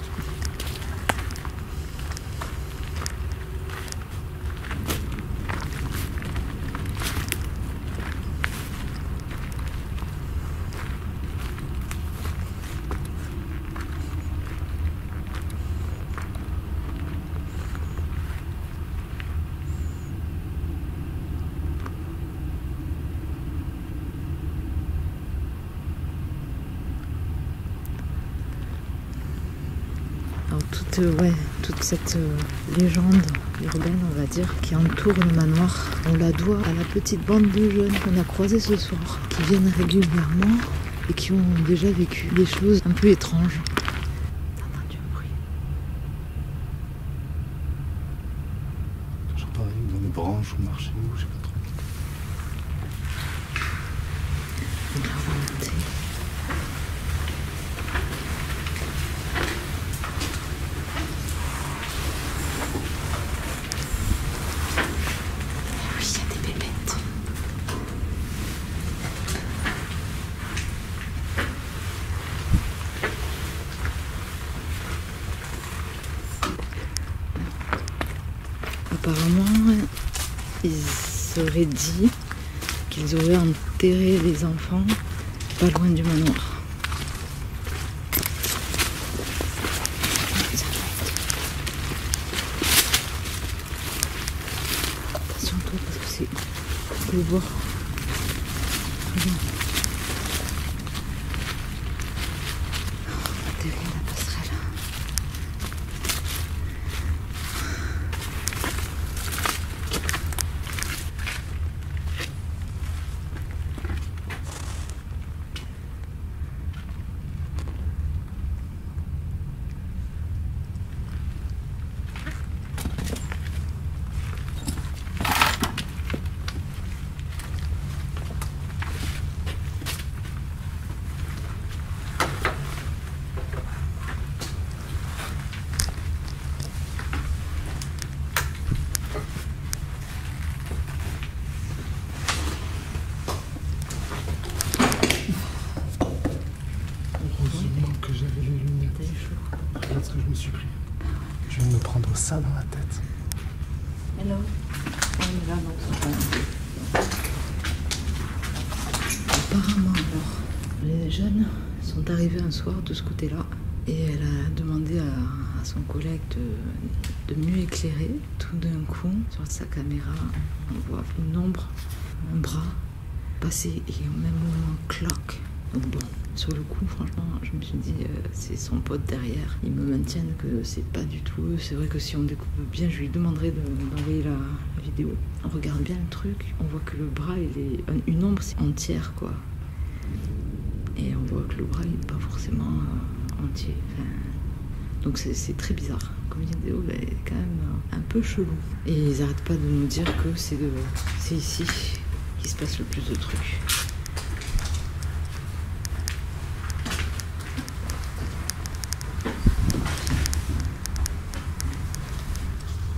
[SPEAKER 2] Alors toute cette légende urbaine, on va dire, qui entoure le manoir, on la doit à la petite bande de jeunes qu'on a croisés ce soir, qui viennent régulièrement et qui ont déjà vécu des choses un peu étranges. T'as entendu un bruit?
[SPEAKER 4] J'entendais dans les branches ou marcher ou je sais pas trop.
[SPEAKER 2] On va remonter. Oui, il y a des bébêtes. Apparemment, ils auraient dit qu'ils auraient enterré les enfants pas loin du manoir. Attention toi parce que c'est le bord. Regarde. On va enterrer la passerelle.
[SPEAKER 4] Heureusement que j'avais les lunettes. Regarde ce que je me suis pris. Je viens de me prendre ça dans la tête.
[SPEAKER 2] Hello. On est là, non. Apparemment, alors, les jeunes sont arrivés un soir de ce côté-là et elle a demandé à son collègue de mieux éclairer. Tout d'un coup, sur sa caméra, on voit une ombre, un bras passer et au même moment, cloc,
[SPEAKER 8] Donc bon, sur le coup, franchement, je me suis dit, c'est son pote derrière. Ils me maintiennent que c'est pas du tout eux. C'est vrai que si on découpe bien, je lui demanderai d'envoyer la vidéo. On regarde bien le truc, on voit que le bras, il est une ombre, c'est entière, quoi. Et on voit que le bras, il n'est pas forcément entier. Enfin, donc c'est très bizarre. Comme vidéo, elle est quand même un peu chelou. Et ils n'arrêtent pas de nous dire que c'est ici qu'il se passe le plus de trucs.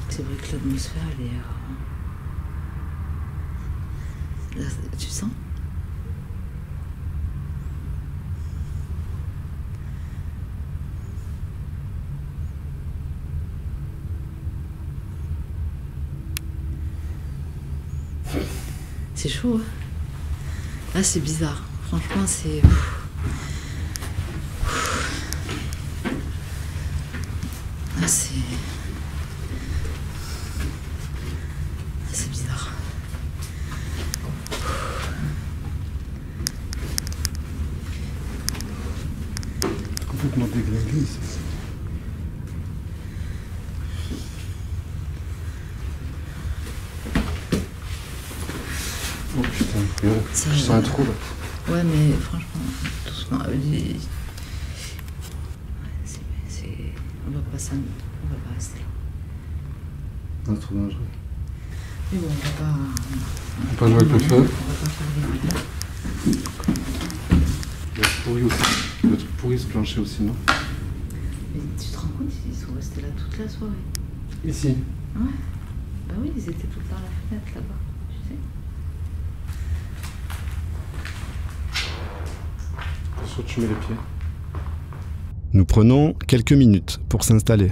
[SPEAKER 8] C'est vrai que l'atmosphère, elle est... Là, tu sens ? C'est chaud, hein. Là, c'est bizarre. Franchement, c'est... Là, c'est bizarre.
[SPEAKER 4] Complètement déglingué, ça. Oh putain, je sens un trou là.
[SPEAKER 8] Ouais, mais franchement, doucement. On va pas rester là.
[SPEAKER 4] C'est trop dangereux.
[SPEAKER 8] Mais bon, on va
[SPEAKER 4] pas jouer avec le feu.
[SPEAKER 8] On va pas faire les malins.
[SPEAKER 4] Le truc pourri aussi. Le truc pourri, ce plancher aussi, non?
[SPEAKER 8] Mais tu te rends compte, ils sont restés là toute la soirée.
[SPEAKER 4] Ici.
[SPEAKER 8] Ouais. Bah oui, ils étaient tout le temps à la fenêtre là-bas, tu sais.
[SPEAKER 4] Soit tu mets les pieds.
[SPEAKER 1] Nous prenons quelques minutes pour s'installer.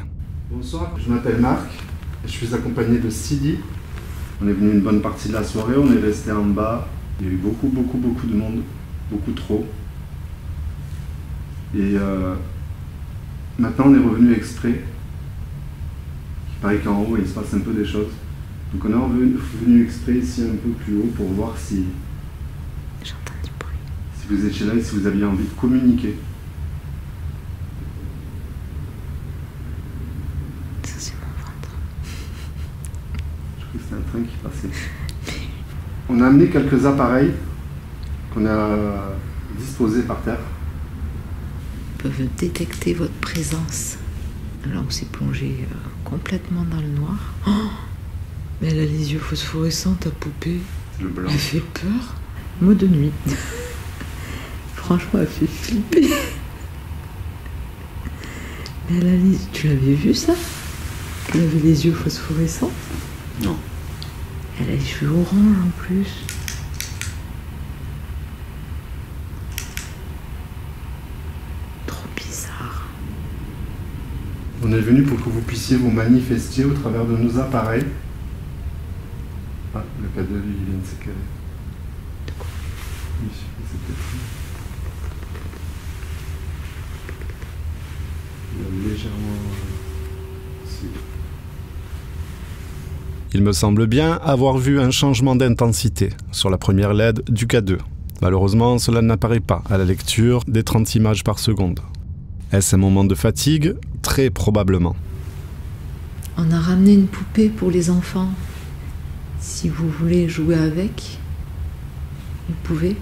[SPEAKER 4] Bonsoir, je m'appelle Marc et je suis accompagné de Sidi. On est venu une bonne partie de la soirée, on est resté en bas. Il y a eu beaucoup de monde, beaucoup trop. Et maintenant on est revenu exprès. Il paraît qu'en haut il se passe un peu des choses. Donc on est revenu exprès ici un peu plus haut pour voir si vous étiez là et si vous aviez envie de communiquer.
[SPEAKER 8] Ça c'est mon ventre.
[SPEAKER 4] Je crois que c'était un train qui passait. On a amené quelques appareils qu'on a disposés par terre.
[SPEAKER 8] Ils peuvent détecter votre présence. Alors on s'est plongé complètement dans le noir. Oh, mais elle a les yeux phosphorescents, ta poupée.
[SPEAKER 4] C'est le blanc.
[SPEAKER 8] Elle fait peur. Mot de nuit. Franchement, elle fait flipper. Mais elle a les... Tu l'avais vu ça? Elle avait les yeux phosphorescents?
[SPEAKER 4] Non.
[SPEAKER 8] Elle a les cheveux orange en plus. Trop bizarre.
[SPEAKER 4] On est venu pour que vous puissiez vous manifester au travers de nos appareils. Ah, le cadeau, il vient de se caler.
[SPEAKER 8] De quoi?
[SPEAKER 4] Oui, c'était fou. Il a légèrement...
[SPEAKER 1] Il me semble bien avoir vu un changement d'intensité sur la première LED du K2. Malheureusement, cela n'apparaît pas à la lecture des 30 images par seconde. Est-ce un moment de fatigue? Très probablement.
[SPEAKER 8] On a ramené une poupée pour les enfants. Si vous voulez jouer avec, vous pouvez.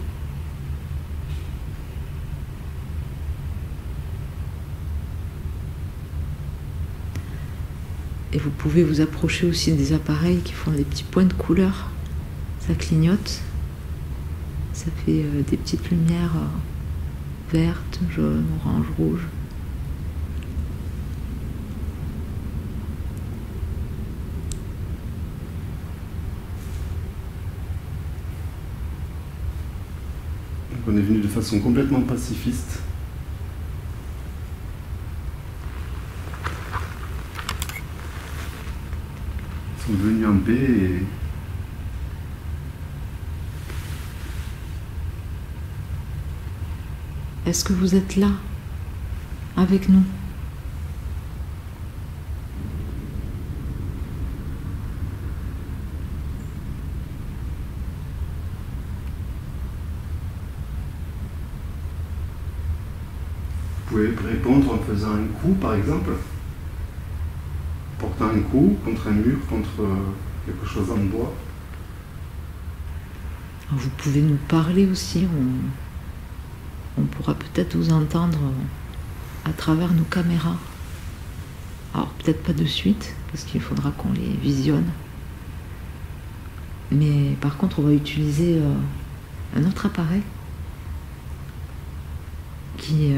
[SPEAKER 8] Et vous pouvez vous approcher aussi des appareils qui font des petits points de couleur. Ça clignote. Ça fait des petites lumières vertes, jaunes, orange, rouge.
[SPEAKER 4] Donc on est venu de façon complètement pacifiste. Ils sont venus en paix et...
[SPEAKER 8] Est-ce que vous êtes là, avec nous?
[SPEAKER 1] pouvez répondre en faisant un coup, par exemple. Portant un coup contre un mur, contre quelque chose en bois.
[SPEAKER 8] Alors, vous pouvez nous parler aussi, on pourra peut-être vous entendre à travers nos caméras. Alors peut-être pas de suite, parce qu'il faudra qu'on les visionne. Mais par contre, on va utiliser un autre appareil qui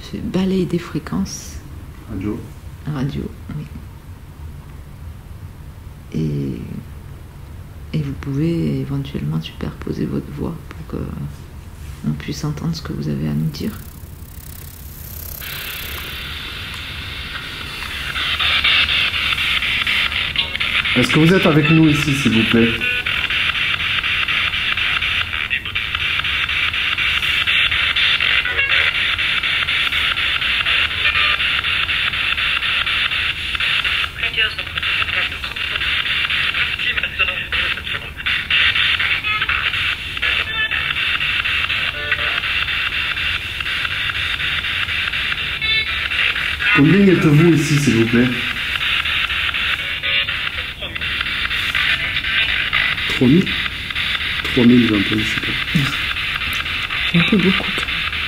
[SPEAKER 8] fait balayer des fréquences.
[SPEAKER 1] Radio.
[SPEAKER 8] Radio, oui. Et vous pouvez éventuellement superposer votre voix pour que on puisse entendre ce que vous avez à nous dire.
[SPEAKER 1] Est-ce que vous êtes avec nous ici, s'il vous plaît? Combien êtes-vous ici, s'il vous plaît? 3000? 3000, j'ai entendu, je sais pas.
[SPEAKER 8] C'est un peu beaucoup.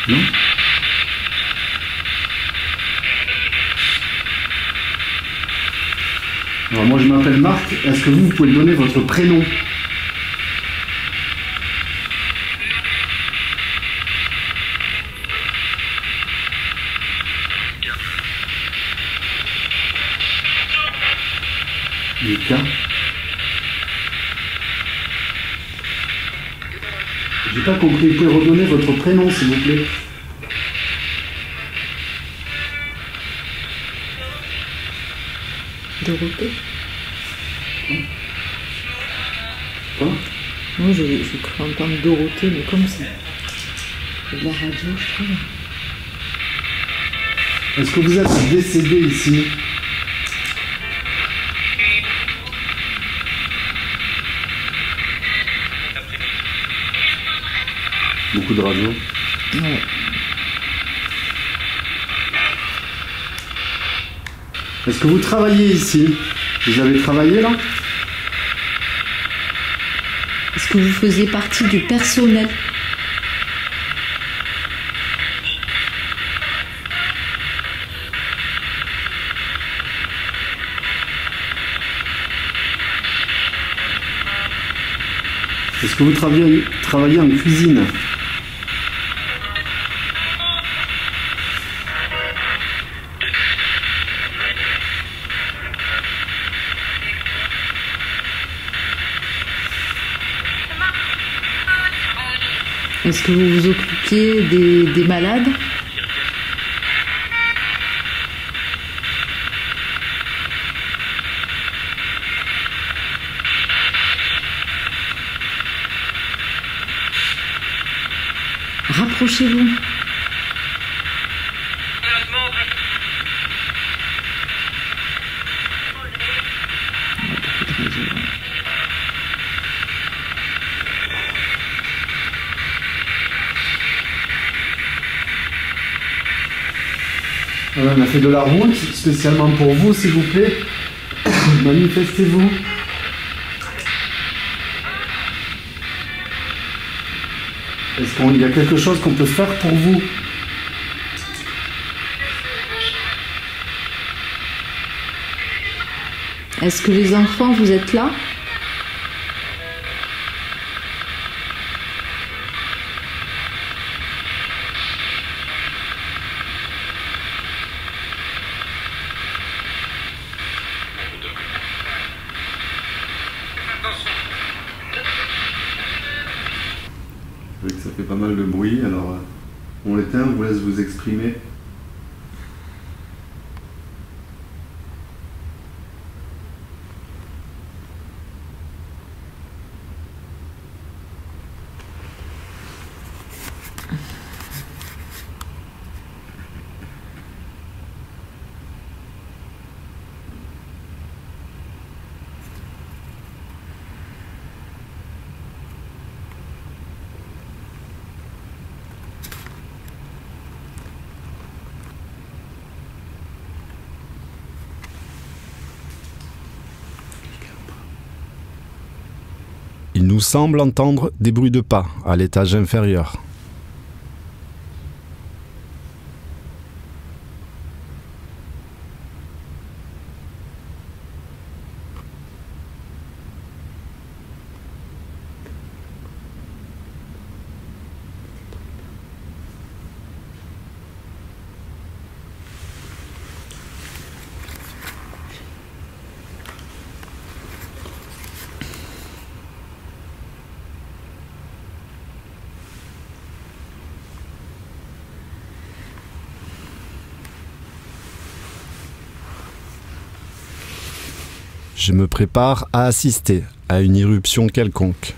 [SPEAKER 1] Non? Alors moi je m'appelle Marc, est-ce que vous pouvez me donner votre prénom? Lucas. J'ai pas compris, vous pouvez redonner votre prénom s'il vous plaît?
[SPEAKER 8] Dorothée.
[SPEAKER 1] Quoi?
[SPEAKER 8] Moi j'ai cru entendre Dorothée, mais comme c'est de la radio, je trouve.
[SPEAKER 1] Est-ce que vous êtes décédé ici? Beaucoup de radio.
[SPEAKER 8] Ouais.
[SPEAKER 1] Est-ce que vous travaillez ici? Vous avez travaillé là?
[SPEAKER 2] Est-ce que vous faisiez partie du personnel?
[SPEAKER 1] Est-ce que vous travaillez en cuisine?
[SPEAKER 2] Est-ce que vous vous occupiez des malades? Rapprochez-vous.
[SPEAKER 1] On a fait de la route spécialement pour vous, s'il vous plaît. Manifestez-vous. Est-ce qu'il y a quelque chose qu'on peut faire pour vous?
[SPEAKER 2] Est-ce que les enfants, vous êtes là?
[SPEAKER 1] Je vois que ça fait pas mal de bruit, alors on l'éteint, on vous laisse vous exprimer. nous semble entendre des bruits de pas à l'étage inférieur. Je me prépare à assister à une irruption quelconque.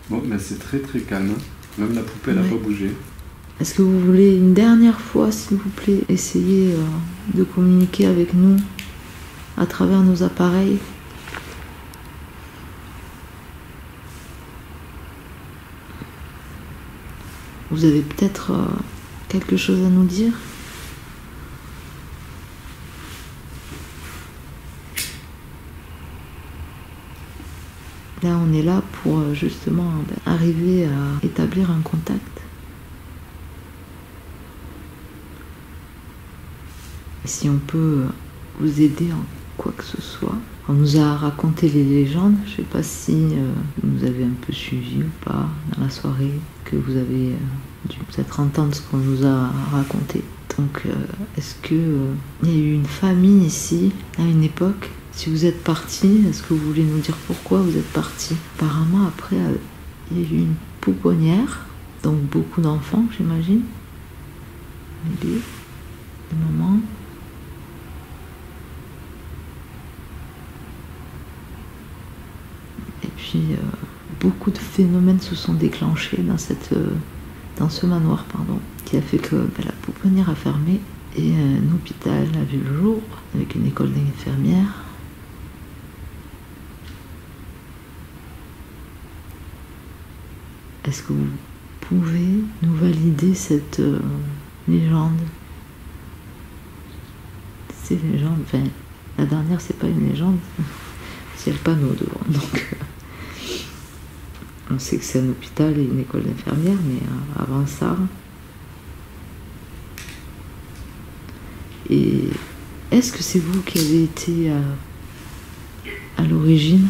[SPEAKER 4] Bon, mais c'est très très calme. Même la poupée n'a pas bougé.
[SPEAKER 8] Est-ce que vous voulez une dernière fois, s'il vous plaît, essayer de communiquer avec nous à travers nos appareils? Vous avez peut-être quelque chose à nous dire? Là, on est là pour justement arriver à établir un contact. Si on peut vous aider en quoi que ce soit. On nous a raconté les légendes. Je ne sais pas si vous nous avez un peu suivis ou pas dans la soirée, que vous avez dû peut-être entendre ce qu'on nous a raconté. Donc, est-ce qu'il y a eu une famille ici, à une époque? Si vous êtes parti, est-ce que vous voulez nous dire pourquoi vous êtes parti? Apparemment, après, il y a eu une pouponnière, donc beaucoup d'enfants, j'imagine. Des mamans. Et puis, beaucoup de phénomènes se sont déclenchés dans ce manoir, qui a fait que la pouponnière a fermé et un hôpital a vu le jour avec une école d'infirmières. Est-ce que vous pouvez nous valider cette légende? Ces légendes, enfin, la dernière, c'est pas une légende, c'est le panneau devant. Donc, on sait que c'est un hôpital et une école d'infirmières, mais avant ça. Et est-ce que c'est vous qui avez été à l'origine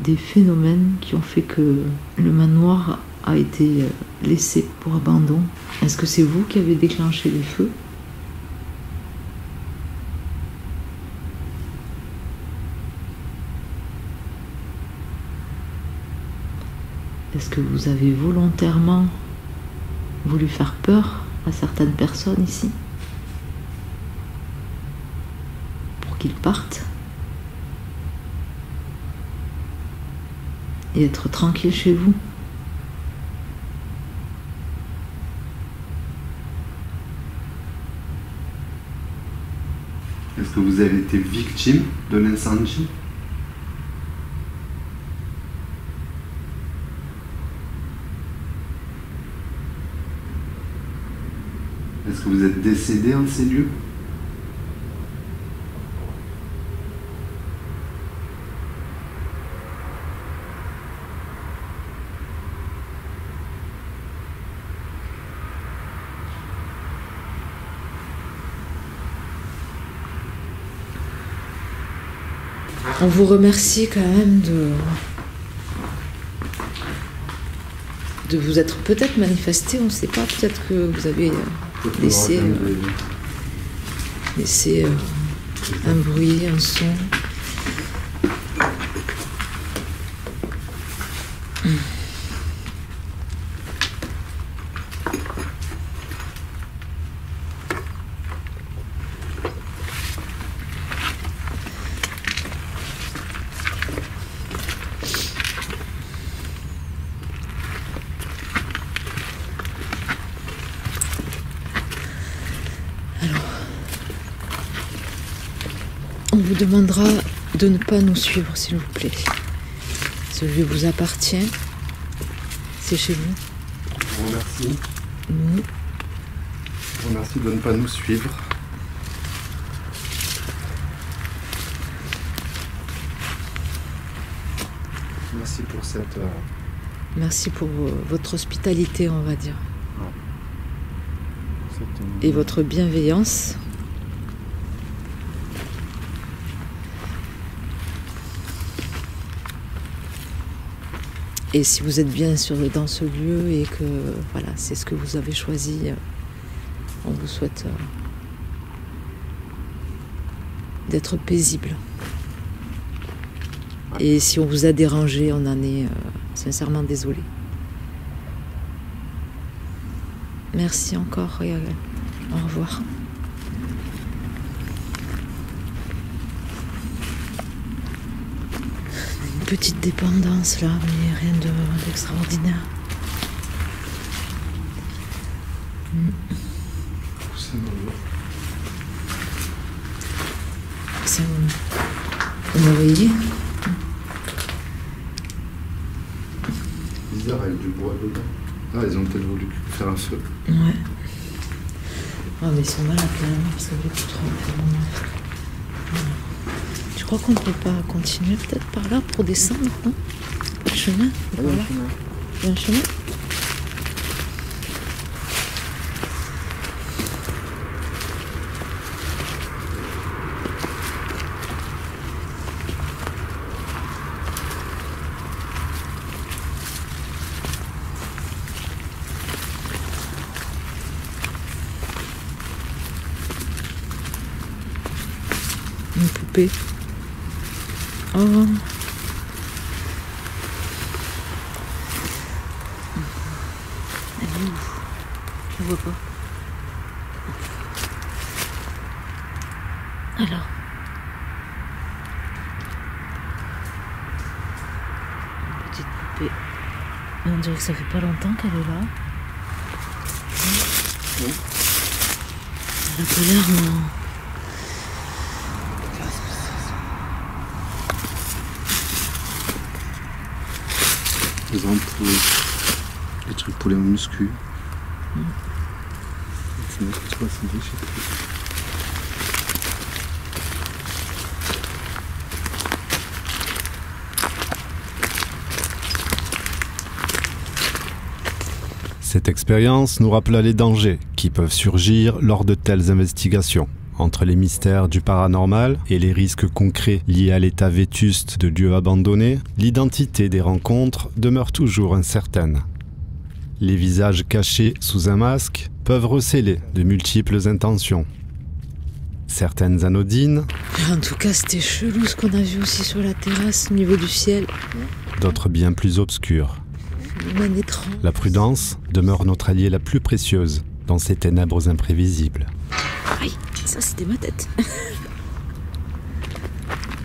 [SPEAKER 8] des phénomènes qui ont fait que le manoir a été laissé pour abandon? Est-ce que c'est vous qui avez déclenché les feux? Est-ce que vous avez volontairement voulu faire peur à certaines personnes ici pour qu'ils partent et être tranquilles chez vous?
[SPEAKER 4] Est-ce que vous avez été victime de l'incendie? Est-ce que vous êtes décédé en ces lieux?
[SPEAKER 8] On vous remercie quand même de vous être peut-être manifesté, on ne sait pas, peut-être que vous avez laissé un bruit, un son. On vous demandera de ne pas nous suivre, s'il vous plaît. Ce lieu vous appartient. C'est chez vous.
[SPEAKER 1] Je vous remercie.
[SPEAKER 8] Nous.
[SPEAKER 1] Je vous remercie de ne pas nous suivre. Merci pour cette...
[SPEAKER 8] Merci pour votre hospitalité, on va dire. Et votre bienveillance. Et si vous êtes bien dans ce lieu et que voilà, c'est ce que vous avez choisi, on vous souhaite d'être paisible. Et si on vous a dérangé, on en est sincèrement désolé. Merci encore et au revoir. Petite dépendance là, mais rien d'extraordinaire. C'est on m'a réveillé.
[SPEAKER 1] Bizarre avec du bois dedans. Ah, ils ont peut-être voulu faire un feu.
[SPEAKER 8] Ouais. Ah, mais ils sont malades quand même, parce qu'il y a beaucoup trop. Voilà. Je crois qu'on ne peut pas continuer peut-être par là pour descendre, non? Le chemin?
[SPEAKER 1] Il y a un chemin.
[SPEAKER 8] Il y a un chemin? Une poupée. Oh. Elle est où? Je ne vois pas. Alors. Une petite poupée. On dirait que ça fait pas longtemps qu'elle est là.
[SPEAKER 1] Oui.
[SPEAKER 8] Elle a pas l'air, non.
[SPEAKER 1] Les ampoules, les trucs pour les muscles. C'est n'importe quoi, c'est déchiré. Cette expérience nous rappela les dangers qui peuvent surgir lors de telles investigations. Entre les mystères du paranormal et les risques concrets liés à l'état vétuste de lieux abandonnés, l'identité des rencontres demeure toujours incertaine. Les visages cachés sous un masque peuvent recéler de multiples intentions. Certaines anodines,
[SPEAKER 8] En tout cas, c'était chelou ce qu'on a vu aussi sur la terrasse au niveau du ciel.
[SPEAKER 1] d'autres bien plus obscures.
[SPEAKER 8] Une étrange.
[SPEAKER 1] La prudence demeure notre alliée la plus précieuse dans ces ténèbres imprévisibles.
[SPEAKER 8] Aïe, ça c'était ma tête.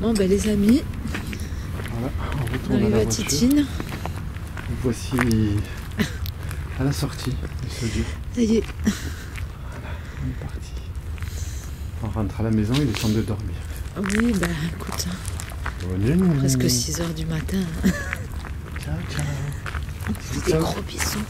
[SPEAKER 8] Bon ben les amis,
[SPEAKER 1] Voilà,
[SPEAKER 8] on arrive à Titine.
[SPEAKER 1] Voici à la sortie de ce lieu.
[SPEAKER 8] Ça y est.
[SPEAKER 1] On est parti. On rentre à la maison, il est temps de dormir.
[SPEAKER 8] Oui, ben écoute,
[SPEAKER 1] Bonne nuit.
[SPEAKER 8] presque 6h du matin.
[SPEAKER 1] Ciao, ciao.
[SPEAKER 8] Des gros bisous.